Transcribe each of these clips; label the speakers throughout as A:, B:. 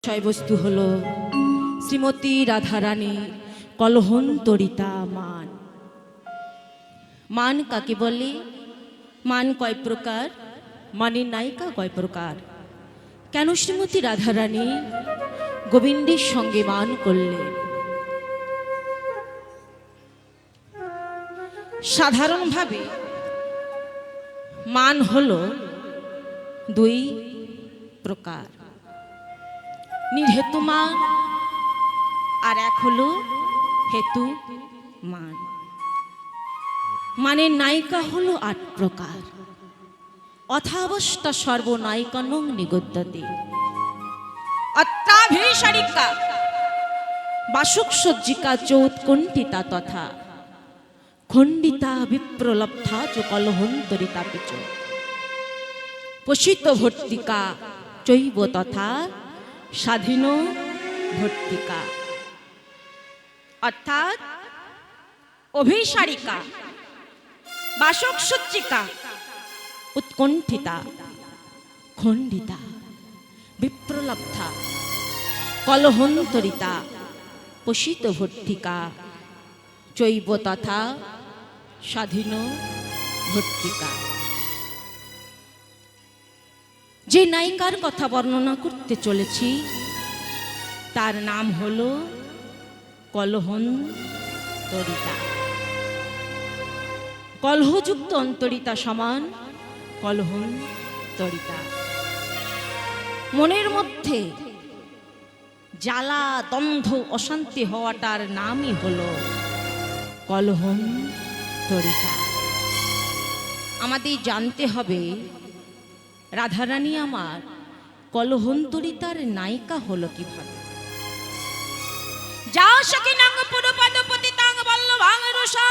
A: বিষয়বস্তু হলো শ্রীমতী রাধারানী কলহন্তরিতা মান। মান কাকে বলে? মান কয় প্রকার? মানের নায়িকা কয় প্রকার? কেন শ্রীমতী রাধারানী গোবিন্দের সঙ্গে মান করলেন? সাধারণভাবে মান হলো দুই প্রকার, নির্হেতু মান আর এক হলো হেতু মান। মানের নায়িকা হলো ৮ প্রকার। অথাবস্থা সর্বনায়িকানং নিগদ্যতে। অত্রাভিসারিকা বাসুক সজ্জিকা চৌৎকণ্ঠিতা তথা খণ্ডিতা বিপ্রলব্ধা চ কলহন্তরিতা পিচ পোষিত ভর্তিকা চৈব তথা স্বাধীন ভর্তিকা। অর্থাৎ অভিসারিকা বাসক সজ্জিকা উৎকণ্ঠিতা খণ্ডিতা বিপ্রলব্ধা কলহন্তরিতা পোষিত ভর্তিকা চৈব তথা স্বাধীন ভর্তিকা। যে নায়িকার কথা বর্ণনা করতে চলেছি তার নাম হলো কলহন্তরিতা। কলহযুক্ত অন্তরিতা সমান কলহন্তরিতা। মনের মধ্যে জ্বালা দ্বন্দ্ব অশান্তি হওয়াটার নামই হলো কলহন্তরিতা। আমাদের জানতে হবে রাধারানী আমার কলহন্তরিতার নায়িকা হলো কিভাবে। যা সখিনাং পুরপদপতিতাং বল্লভাং রুষা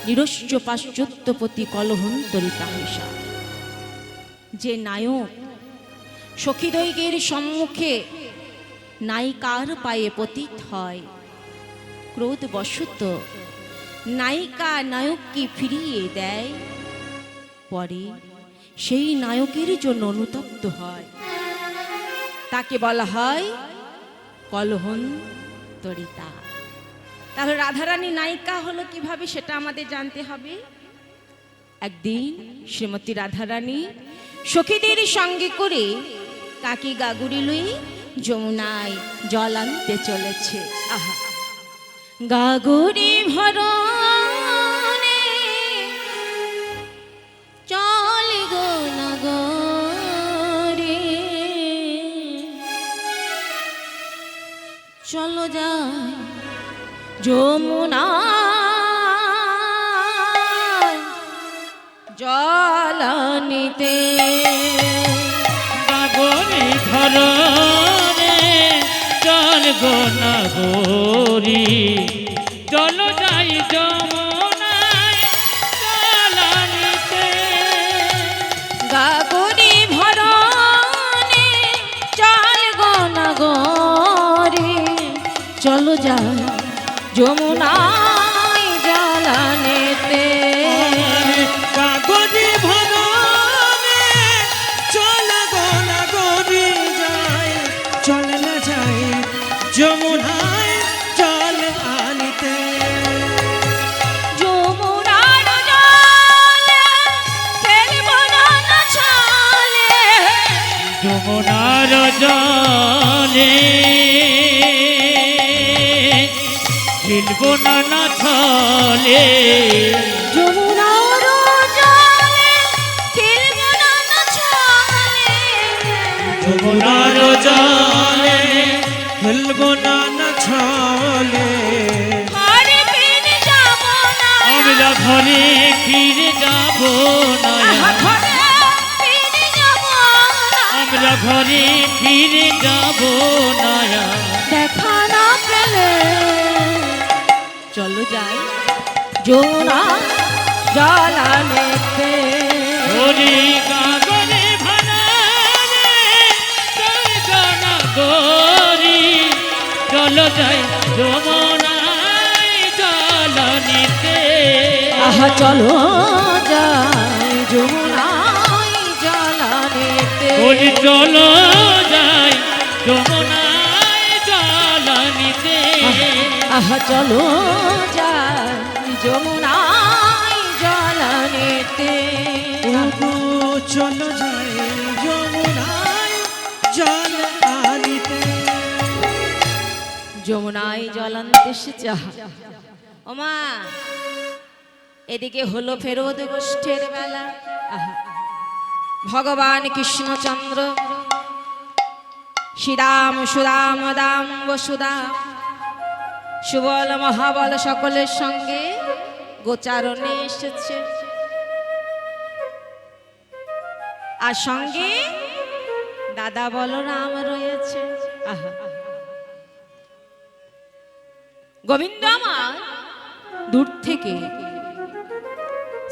A: নিরস্য পাশ্চাত্যপতি কলহন্তরিতা হিসা। যে নায়ক সখীদ্বয়ের সম্মুখে নায়িকার পায়ে পতিত হয়, ক্রোধবশত নায়িকা নায়ককে ফিরিয়ে দেয়, পরে সেই নায়কের জন্য অনুতপ্ত হয়, তাকে বলা হয় কলহন্তরিতা। তাহলে রাধারানী নায়িকা হলো কিভাবে সেটা আমাদের জানতে হবে। একদিন শ্রীমতী রাধারানী সখীদের সঙ্গে করে কাকি গাগুরি লই যমুনায় জল আনতে চলেছে। আহা, গাগুরি ভরণে চল গো নগরে, চলো যাই যমুনা জল আনিতে।
B: গাগরি ধরনে চল গো নগরি, চলো যাই যমুনায় জল আনিতে।
A: গাগরি ভরণে চল গো নগরে, চলো যাই যমুনায় জল আনিতে।
B: গাগরি ধরনে চল গো নগরি, যাই চল না যাই যমুনায় জল আনিতে।
A: যমুনার জলে খেলব না ছলে,
B: যমুনার জলে খেলব না ছলে।
A: যমুনার জলে খেলব না ছলে,
B: যমুনার জলে খেলব না ছলে।
A: ঘরে ফিরে যাব না,
B: আমরা ঘরে ফিরে যাব না,
A: ঘরে ফিরে যাব না,
B: আমরা ঘরে ফিরে যাব না।
A: দেখা না পেলে চলো যাই যমুনা জল আনিতে।
B: ওরে গাগরে ভানারে চল গো নগরি, চলো যাই যমুনায় জল আনিতে।
A: আহা চলো যাই যমুনায় জল আনিতে।
B: চলো যাই
A: আহা চলো যাই যমুনায় জল আনিতে।
C: ওগো চলো যাই যমুনায় জল আনিতে।
A: যমুনায় জল আনতে এসেছে। ওমা এদিকে হলো ফেরত গোষ্ঠের বেলা। আহা, ভগবান কৃষ্ণচন্দ্র শ্রীরাম সুদাম দাম বসুদাম সুবল মহাবল সকলের সঙ্গে গোচারণে এসেছে। আর সঙ্গে দাদা বলরাম রয়েছে। আহা, গোবিন্দ আমার দূর থেকে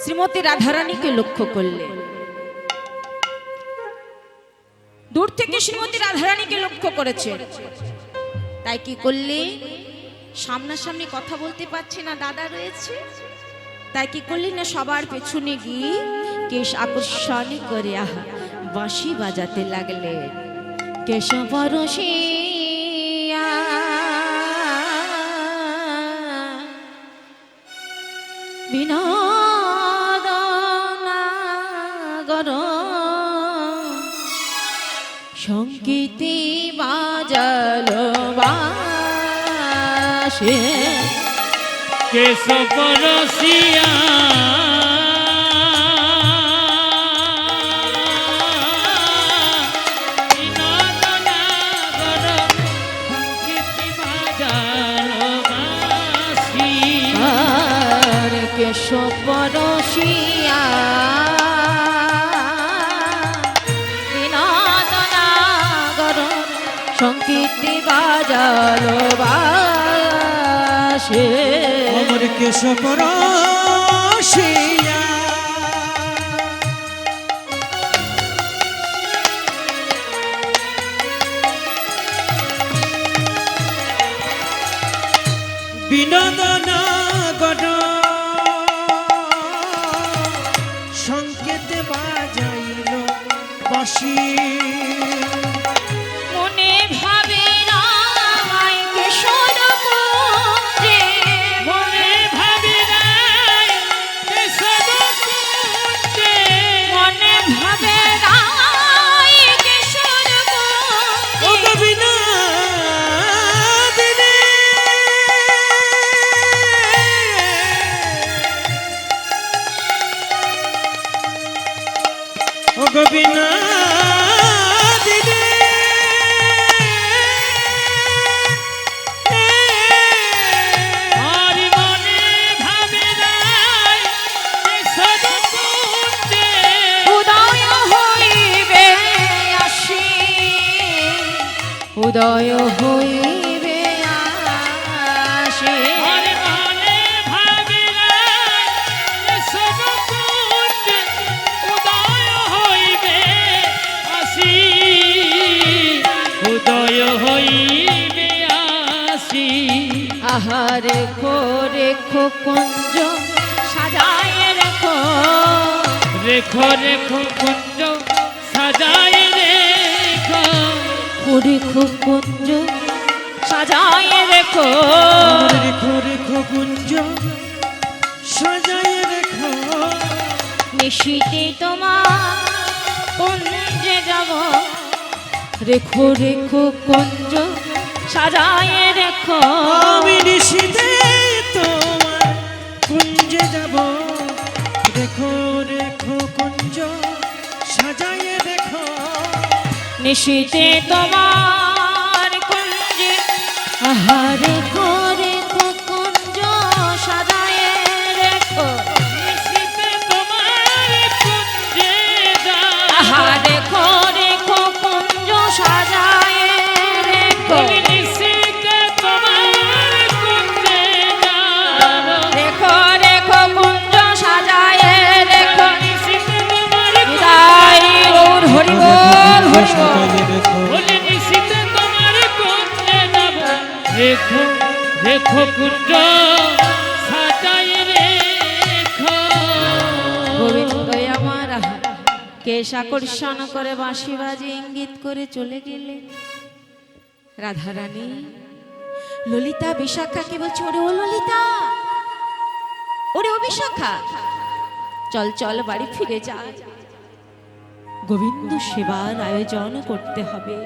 A: শ্রীমতী রাধারানীকে লক্ষ্য করলেন। দূর থেকে শ্রীমতী রাধারানীকে লক্ষ্য করেছে, তাই কি করলে সামনাসামনি কথা বলতে পারছে না, দাদা রয়েছে, তাই কি করলি না সবার পেছনে গিয়ে কেশ আকর্ষণ করে আহা বাঁশি বাজাতে লাগলেন। কেশ পরশিয়া বিনোদনাগর সংগীতি বাজালো বাঁশি।
B: কেশব রসিয়া বিনোদনাগর সংগীতি বাজালো বাঁশি।
A: আর কেশব রসিয়া বিনোদনাগর সংগীতি বাজালো বাঁশি।
C: অমর কেশব রসিয়া বিনোদনাগর সংকেত বাজাইল বাঁশি।
A: মনে ভাবে রায় কেশর কুঞ্জে,
B: মনে ভাবি নাই কেশব কুঞ্জে।
A: মনে ভাবে রায় কেশর
C: ও
A: কুঞ্জে।
C: গোবিনাদিনী ও গোবিনাদিনী
B: আর মনে ভাবি নাই কেশব কুঞ্জে।
A: উদয় হইবে আসি, উদয় হইবে আসি।
B: আর মনে ভাবি নাই কেশব কুঞ্জে। উদয় হইবে আসি, উদয় হইবে আসি।
A: আহা রেখো রেখো কুঞ্জ সাজায় রেখো,
B: রেখো রেখো কুঞ্জ সাজাই রেখো।
A: রেখো কুঞ্জ সাজায় রেখো।
C: রেখো রেখো কুঞ্জ সাজায় রেখো।
A: নিশীতে তোমার কুঞ্জে যাব, রেখো রেখো কুঞ্জ সাজায় রেখো।
C: আমি নিশীতে তোমার কুঞ্জে যাব। রেখো রেখো কুঞ্জ সাজায় রেখো।
A: নিশীতে তোমার কুঞ্জে আহা রেখো রেখো কুঞ্জ সাজায় রেখো।
B: নিশীতে তোমার কুঞ্জে যাই।
A: আহা রেখো রেখো কুঞ্জ সাজায় রেখো।
B: নিশীতে তোমার কুঞ্জে যাই।
A: রেখো রেখো কুঞ্জ সাজায় রেখো।
B: নিশীতে তোমার
A: বিদায় গৌর হরি বল হরি বল।
C: সাজায় রেখো।
B: বলে নিশীতে তোমার কুঞ্জে যাব। রেখো রেখো কুঞ্জ সাজাই রেখো।
A: গোবিন্দ আমার আহা কেশ আকর্ষণ করে বাঁশি বাজে ইঙ্গিত করে চলে গেলে। রাধারানী ললিতা বিশাখাকে বলছে, ওরে ও ললিতা, ওরে ও বিশাখা, চল চল বাড়ি ফিরে যা, গোবিন্দ সেবার আয়োজন করতে হবে,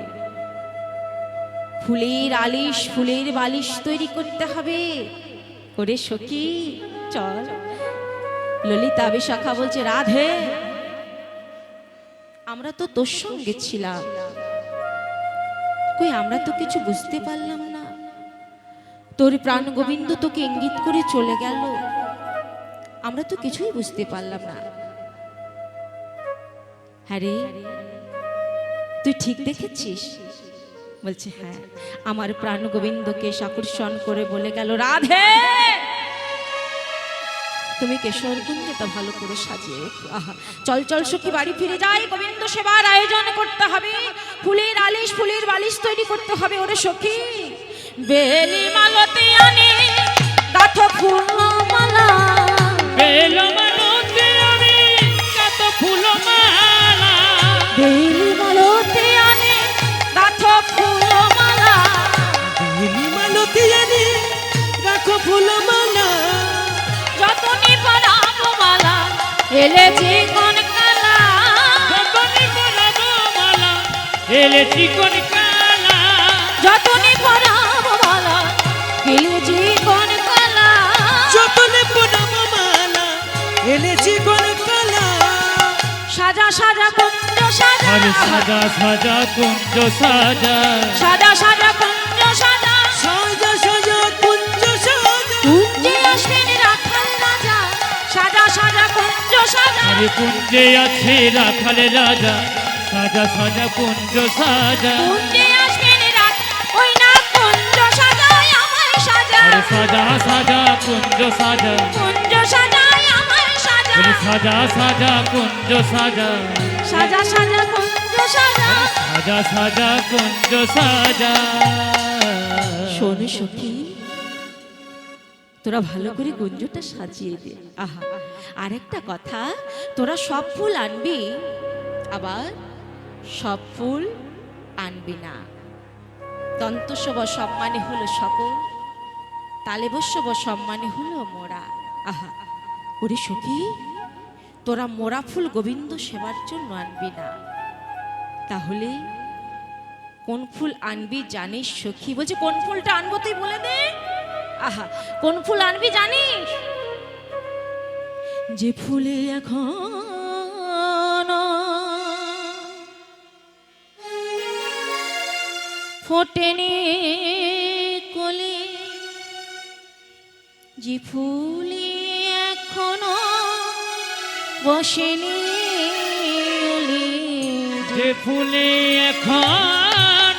A: ফুলের আলিশ ফুলের বালিশ তৈরি করতে হবে। ওরে সখী চল। ললিতা বিশাখা বলছে, রাধে আমরা তো তোর সঙ্গে ছিলাম, কই আমরা তো কিছু বুঝতে পারলাম না, তোর প্রাণ গোবিন্দ তোকে ইঙ্গিত করে চলে গেল, আমরা তো কিছুই বুঝতে পারলাম না। হ্যাঁ রে, তুই ঠিক দেখেছিস? বলছে হ্যাঁ, আমার প্রাণ গোবিন্দকে আকর্ষণ করে বলে গেল, রাধে তুমি কেশরকুঞ্জটা ভালো করে সাজিয়ে রেখো। আহা, চল চল সখী বাড়ি ফিরে যাই, গোবিন্দ সেবার আয়োজন করতে হবে, ফুলের আলিশ ফুলের বালিশ তৈরি করতে হবে। ওরে সখী বেলি মালতি আনে গাথ ফুল মালা,
B: বেল মালতি আমি কত ফুল মালা,
A: বেলি মালতি আনে গাথ ফুল মালা,
C: বেলি মালতি আনে রাখো ফুলমালা,
A: যতনি পরাবো মালা এলেছি কোন কালা,
B: যতনি পরাবো মালা এলেছি কোন কালা,
A: যতনি পরাবো মালা এলেছি কোন কালা,
C: যতনে পোড়াবো মালা এনেছি কোন কালা,
A: সাজা সাজা কুঞ্জ সাজা,
B: আরে সাজা সাজা কুঞ্জ সাজা,
A: সাজা সাজা কুঞ্জ সাজা,
C: সাজা সাজা কুঞ্জ সাজা,
A: কুঞ্জে আসবেন রাখাল রাজা, সাজা সাজা কুঞ্জ সাজা,
B: আরে কুঞ্জে আছে রাখাল রাজা, সাজা সাজা কুঞ্জ সাজা,
A: কুঞ্জে আসবেন ওই না কুঞ্জ সাজায় আমায় সাজা,
B: আরে সাজা সাজা কুঞ্জ সাজা,
A: কুঞ্জ সাজায় আমায় সাজা,
B: আরে সাজা সাজা কুঞ্জ সাজা,
A: সাজা সাজা কুঞ্জ সাজা।
B: সাজা সাজা কুঞ্জ সাজা।
A: শোন সখী, তোরা ভালো করে গুঞ্জটা সাজিয়ে দে। আহা, আরেকটা কথা, তোরা সব ফুল আনবি, আবার সব ফুল আনবি না। দন্তস্বব সম্মানে হলো সকল, তালেবস্যব সম্মানে হলো মোরা। আহা, ওরে সখী, তোরা মোরা ফুল গোবিন্দ সেবার জন্য আনবি না, তাহলে কোন ফুল আনবি জানিস সখী? বলছে কোন ফুলটা আনবো তুই বলে দে। আহা, কোন ফুল আনবি জানিস? যে ফুলে এখন ফোটেনি কলি, যে ফুলে এখনো বসেনি অলি,
B: যে ফুলে এখন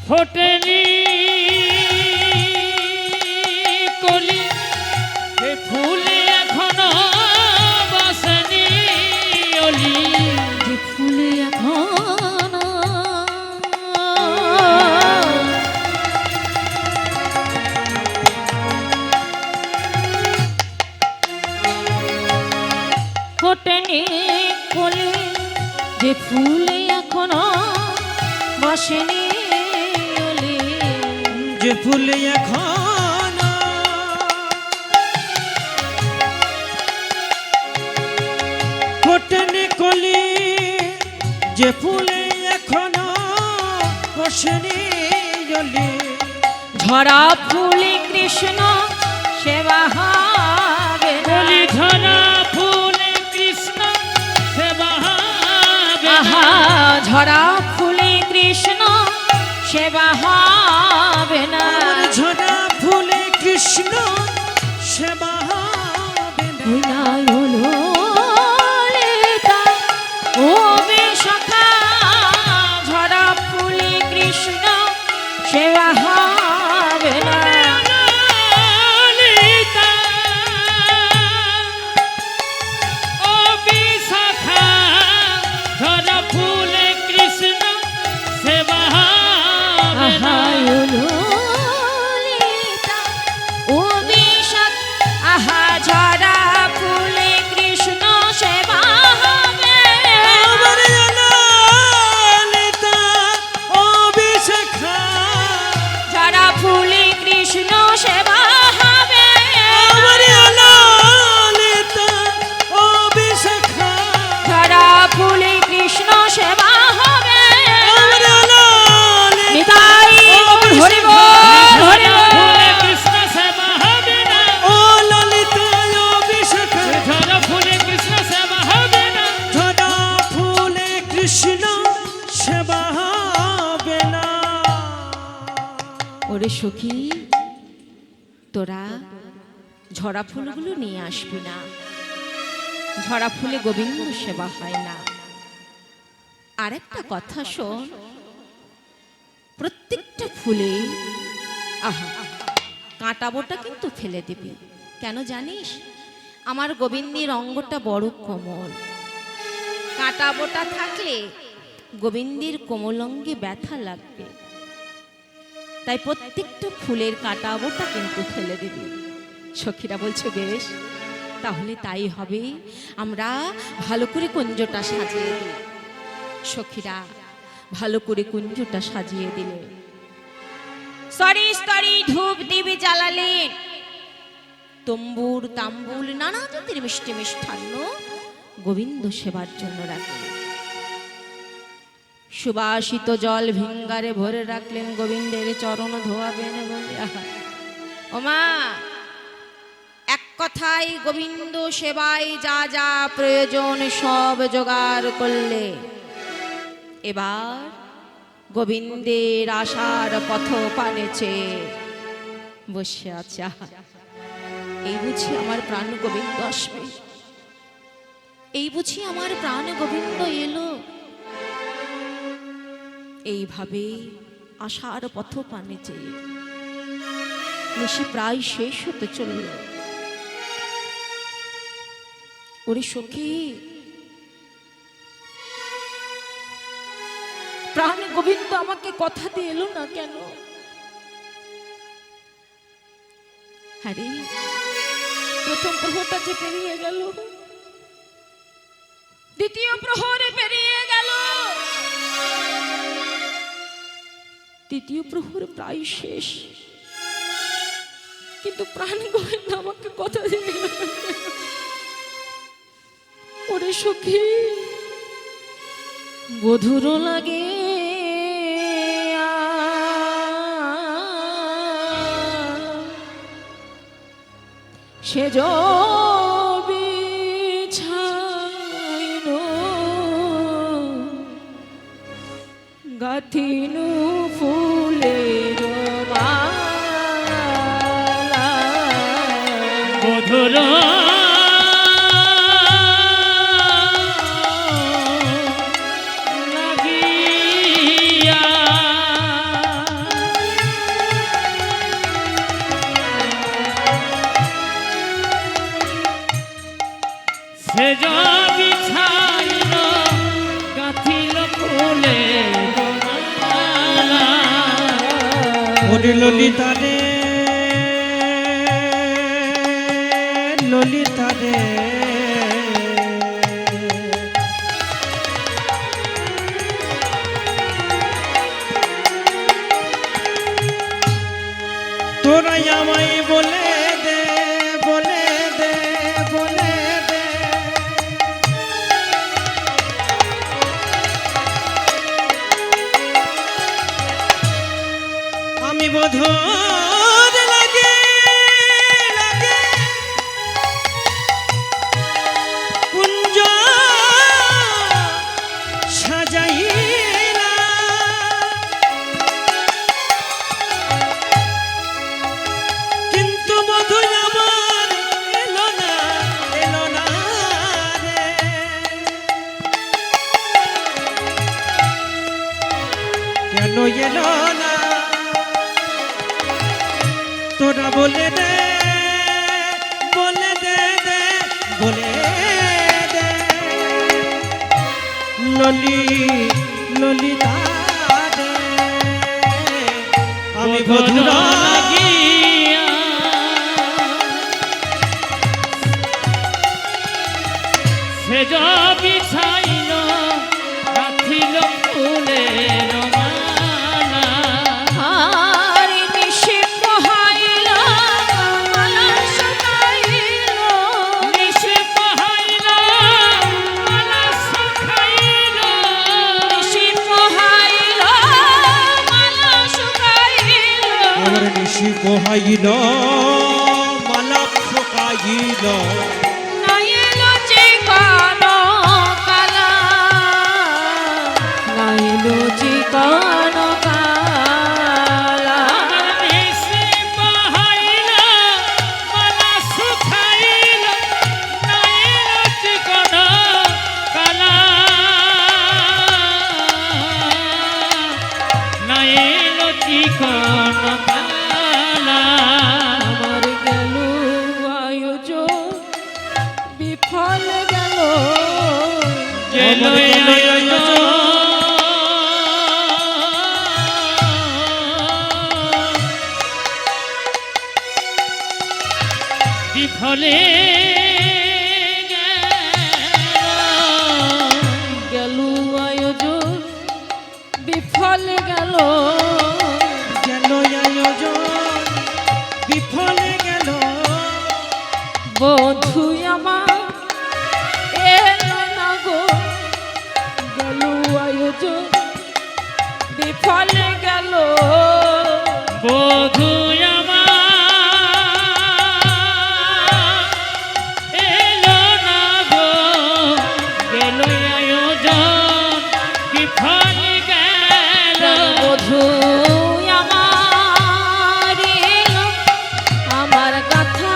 B: ফোটেনি কলি, যে ফুলে এখনো বসেনি অলি,
A: যে ফুলে এখন ফোটেনি কলি, যে ফুলে এখনো বসেনি অলি,
C: যে ফুল এখন ফোটেনি কলি, যে ফুলে এখনো বসেনি জলি,
A: ঝরা ফুলে কৃষ্ণ সেবা হবে না।
B: কলি ঝরা ফুলে কৃষ্ণ সেবা হবে না।
A: আহা, ঝরা ফুলে কৃষ্ণ সেবা হবে না।
C: আমার ঝরা ফুলে কৃষ্ণ সেবা হবে না।
A: ওই না হলো ললিতা, ও বিশাখা, ঝরা ফুলে কৃষ্ণ সেবা হবে না।
B: ললিতা, ও বিশাখা, ঝরা ফুলে কৃষ্ণ সেবা হবে না।
A: আহা, ও সেবা হবে
C: আমরা লালিত
A: নিতাই গৌর হরি বল হরি
B: ফুলে
A: বল।
B: কৃষ্ণ সেবা হবে না
C: ও ললিত অভিষেক
B: ঝরা ফুলে কৃষ্ণ সেবা হবে না
C: ঝরা ফুলে কৃষ্ণ সেবা হবে না।
A: ওরে সখী তোরা ঝরা ফুলগুলো নিয়ে আসবি না, ঝরা ফুলে গোবিন্দ সেবা হয় না। আর একটা কথা শোন, প্রত্যেকটা ফুলে আহা কাঁটা বোটা কিন্তু ফেলে দিবি। কেন জানিস? আমার গোবিন্দের অঙ্গটা বড় কোমল, কাঁটা বোটা থাকলে গোবিন্দের কোমল অঙ্গে ব্যথা লাগবে, তাই প্রত্যেকটা ফুলের কাঁটা বোটা কিন্তু ফেলে দিবি। সখীরা বলছে বেশ, তাহলে তাই হবে। আমরা ভালো করে কুঞ্জটা সাজিয়ে দিই। সখীরা ভালো করে কুঞ্জটা সাজিয়ে দিলে, স্তরে স্তরে ধূপ দিবি জ্বালালেন, তম্বুর তাম্বুল নানা জাতির মিষ্টি মিষ্টান্ন গোবিন্দ সেবার জন্য রাখলেন। সুবাসিত জল ভিঙ্গারে ভরে রাখলেন, গোবিন্দের চরণ ধোয়াবেন বলে। আহা ওমা, এক কথায় গোবিন্দ সেবায় যা যা প্রয়োজন সব জোগাড় করলে। এবার গোবিন্দের আশার পথ পানেছে বসে আছে। আহা, এই বুঝি আমার প্রাণ গোবিন্দ আসবে, এই বুঝি আমার প্রাণ গোবিন্দ এলো। এইভাবে আশার পথ পানে চেয়ে নিশি প্রায় শেষ হতে চলল। ওরে সখী, প্রাণ গোবিন্দ আমাকে কথা দিয়ে এলো না কেন? আরে প্রথম প্রহরটা যে পেরিয়ে গেল, দ্বিতীয় প্রহরে পেরিয়ে গেল, তৃতীয় প্রহর প্রায় শেষ, কিন্তু প্রাণ গোবিন্দ আমাকে কথা দিয়ে গেল না কেন? ওরে সখী, বধুর লাগে সে বিছাইন গাথিনু ফুলের মালা।
B: মধুর লাগিয়া সে বিছাইল গাথিল ফুলের মালা।
C: ওরে ললিতা রে ললিতা রে, তোরাই আমায় বলে দে বলে দে বলে দে, আমি বধূর লাগে লাগে কুঞ্জ সাজাইলা, কিন্তু বধূ আমার এলো না রে, কেন এলো না? তোরা বলে দে বলে দে দে বলে দে, ললিতা রে, আমি বধুরা
B: লাগিয়া সে বিছাইল গাথিল ফুলের মালা।
A: আর নিশি পোহাইল মালা শুকাইল,
B: নিশে পাহাইল মালা শুকাইল
C: নিশি পোহাইল মালা ফোকাইল
A: নাই এলো যে কোনো কালা, নাই এলো যে কোনো কালা।
B: নিশি পোহাইল মালা শুকাইল নাই এলো ঠিকানা কালা, নাই এলো ঠিকানা কালা।
A: আমার গেল আয়োজন বিফল গেল,
B: গেল বিফলে
A: গেল আয়োজন বিফল গেল।
C: গেল আয়োজন বিফলে গেল
A: বধু আমার এলো না গো, গেল আয়োজন বিফল গেল।
B: বধু আমার এলো না গো, গেল আয়োজন বিফল গেল।
A: বধু আমার এলো, আমার কথা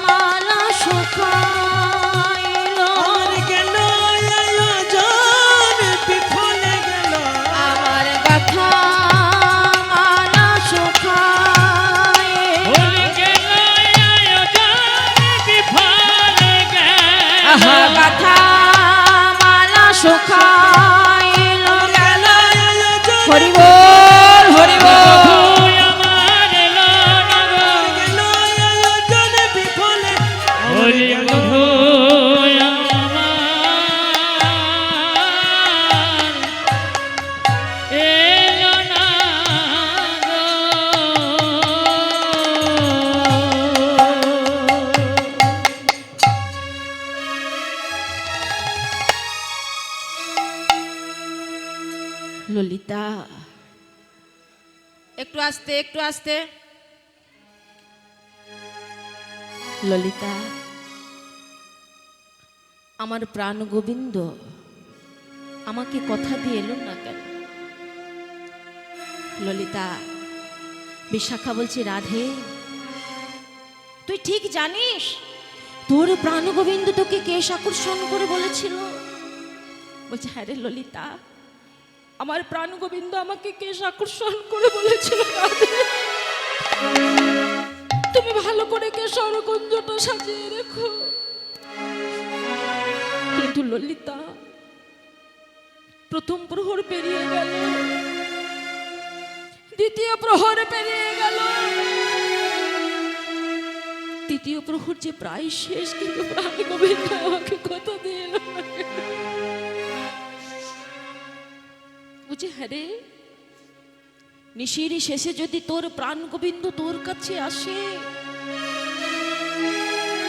A: মালা শুকাইল।
C: আমার গেল আয়োজন বিফলে গেল
A: আমার কথা মালা শুকাইল।
B: ভুল গেল আয়োজন বিফল গেল।
A: আহা কথা মালা শুকাইল গেল।
C: আয়োজন
A: হরি বল হরি বল।
B: বধু আমার এলো না গো,
C: গেল আয়োজন বিফলে
B: হরি বধু আমার এলো না গো।
A: ললিতা একটু আস্তে একটু আস্তে। ললিতা আমার প্রাণ গোবিন্দ আমাকে কথা দিয়ে এলো না কেন? ললিতা বিশাখা বলছি, রাধে তুই ঠিক জানিস তোর প্রাণ গোবিন্দ তোকে কেশ আকর্ষণ করে বলেছিল? বলছে হ্যাঁ রে ললিতা, আমার প্রাণ গোবিন্দ আমাকে কেশ আকর্ষণ করে বলেছিল রাধে তুমি ভালো করে কেশর কুঞ্জটা সাজিয়ে রেখো। কিন্তু ললিতা প্রথম প্রহর পেরিয়ে গেল, দ্বিতীয় প্রহর পেরিয়ে গেল, তৃতীয় প্রহর যে প্রায় শেষ, কিন্তু প্রাণ গোবিন্দ আমাকে কথা দিয়ে এলো না। বুঝে হ্যাঁ রে, নিশির শেষে যদি তোর প্রাণ গোবিন্দ তোর কাছে আসে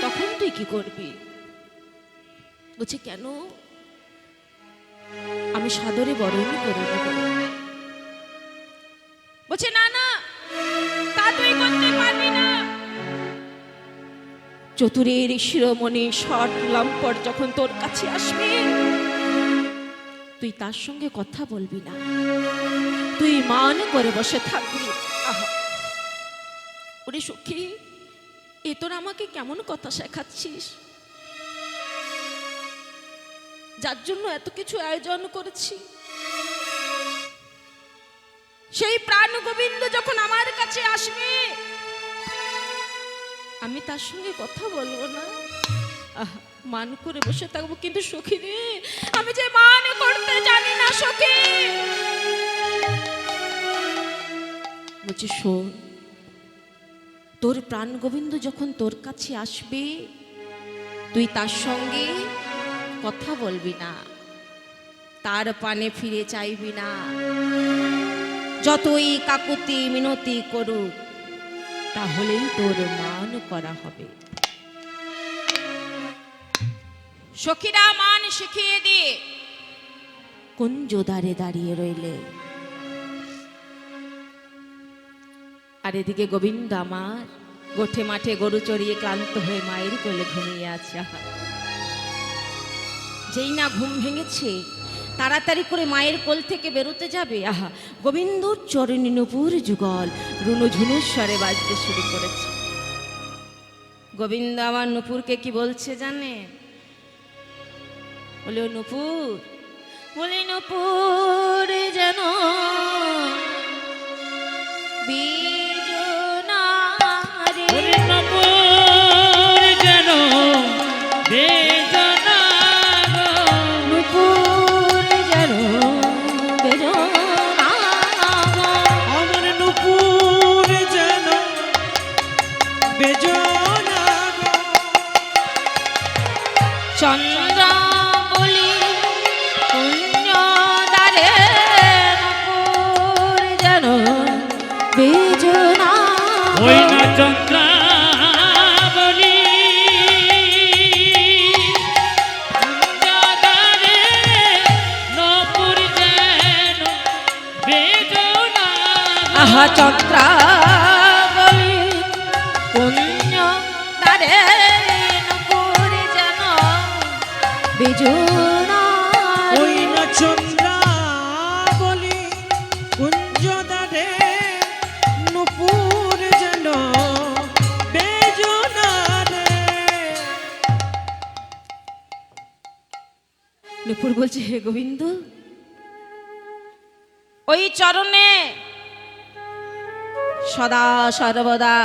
A: তখন তুই কি করবি? বুঝে কেন? আমি সাদরে বরণ করে নেব। বলছে না না, তা তুই করতে পারবি না। চতুরের শিরোমণি ষট লাম্পট যখন তোর কাছে আসবে তুই তার সঙ্গে কথা বলবি না, তুই মান করে বসে থাকবি। আহা ওরে সখী, এ তোর আমাকে কেমন কথা শেখাচ্ছিস? যার জন্য এত কিছু আয়োজন করেছি, সেই প্রাণ গোবিন্দ যখন আমার কাছে আসবে আমি তার সঙ্গে কথা বলবো না, আহা মান করে বসে থাকবো। কিন্তু সখী রে, আমি যে মান করতে জানি না সখী। বলছি শোন, তোর প্রাণ গোবিন্দ যখন তোর কাছে আসবে তুই তার সঙ্গে কথা বলবি না, তার পানে ফিরে চাইবি না। যতই কাকুতি মিনতি করুক তাহলেই তোর মান করা হবে। সখীরা মান শিখিয়ে দিয়ে কুঞ্জ দ্বারে দাঁড়িয়ে রইলে। আর এদিকে গোবিন্দ আমার গোঠে মাঠে গরু চড়িয়ে ক্লান্ত হয়ে মায়ের কোলে ঘুমিয়ে আছে। আহা, যেই না ঘুম ভেঙেছে তাড়াতাড়ি করে মায়ের কোল থেকে বেরোতে যাবে, আহা গোবিন্দর চরণী নূপুর যুগল রুনু ঝুনুর স্বরে বাজতে শুরু করেছে। গোবিন্দ আমার নূপুরকে কি বলছে জানে? বলে, ও নূপুর, বলে নূপুর যেন বীজনারে,
B: ওরে নপুর যেন বেদনা গো।
A: নূপুর যেন বেজনা গো।
C: আমার নুপুর যেন বেজনা গো।
A: চন্দ্র বলি পুণ্যদারে, নূপুর যেন বেজনা গো।
B: ওই না চন্দ্রাবলী কুঞ্জদারে নপুর যেন বেদনা গো।
A: আহা চন্দ্রাবলি পুণ্যদারে, নূপুর যেন বেজনা গো।
C: ওই না চন্দ্রা বলি কুঞ্জদারে নুপুর যেন বেজনা রে।
A: নূপুর বলছে, হে গোবিন্দ, ওই চরণে সদা সর্বদা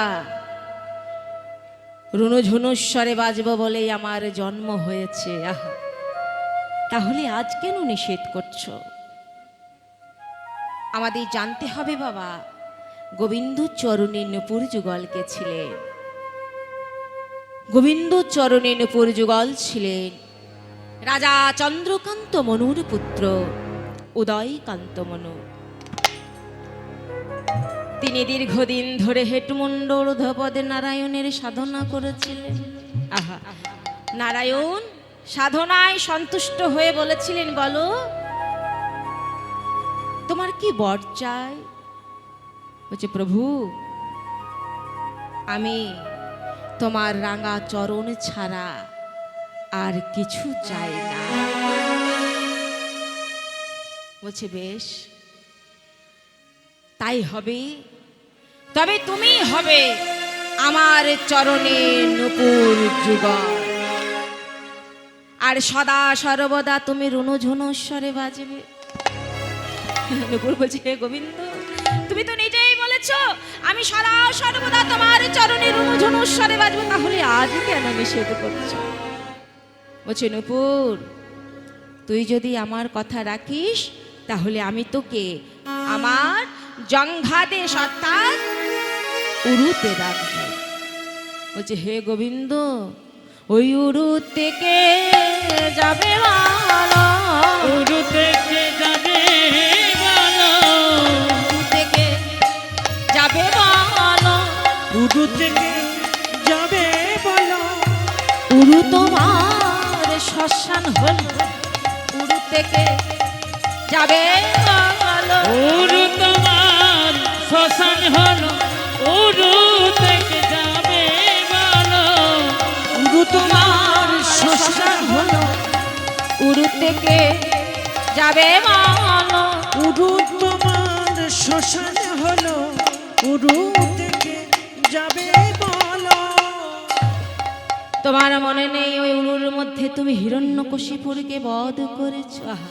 A: রুনুঝুনুস্বরে বাজব বলেই আমার জন্ম হয়েছে। আহা, তাহলে আজ কেন নিষেধ করছো? আমাদের জানতে হবে বাবা, গোবিন্দ চরণে নূপুর যুগলকে ছিলেন। গোবিন্দ চরণে নূপুর যুগল ছিলেন রাজা চন্দ্রকান্ত মনুর পুত্র উদয়কান্ত মনু। তিনি দীর্ঘদিন ধরে হেটমুণ্ড ঊর্ধ্বপদে নারায়ণের সাধনা করেছিলেন। আহা, নারায়ণ সাধনায় সন্তুষ্ট হয়ে বলেছিলেন, বলো তোমার কি বর চাই? বলছে, প্রভু আমি তোমার রাঙা চরণ ছাড়া আর কিছু চাই না। বলছে, বেশ তাই হবে, তবে তুমি হবে আমার চরণে নূপুর যুগল, আর সদা সর্বদা তুমি রুনুঝুনুস্বরে বাজবে। নূপুর বলছে, হে গোবিন্দ, তুমি তো নিজেই বলেছো আমি সদা সর্বদা তোমার চরণে রুনুঝুনুস্বরে বাজবো, তাহলে আজ কেন নিষেধ করছো? বলছে, নূপুর তুই যদি আমার কথা রাখিস তাহলে আমি তোকে আমার জঙ্ঘাদেশ অর্থাৎ উরুতে রাখবো। বলছে, হে গোবিন্দ, ওই উরু থেকে যাবে বলো,
B: উরু থেকে যাবে বলো,
A: উরু থেকে যাবে বলো,
C: উরু থেকে যাবে বলো।
A: উরু তোমার শ্মশান হল, উরু থেকে যাবে বলো,
B: উরু তোমার শ্মশান হলো, উরু থেকে যাবে বলো।
C: উরু তোমার শ্মশান হলো,
A: উরু থেকে যাবে বলো,
C: উরু তোমার শ্মশান হলো, উরু থেকে যাবে বলো।
A: তোমার মনে নেই ওই উরুর মধ্যে তুমি হিরণ্যকশিপুরকে বধ করেছ? আহা,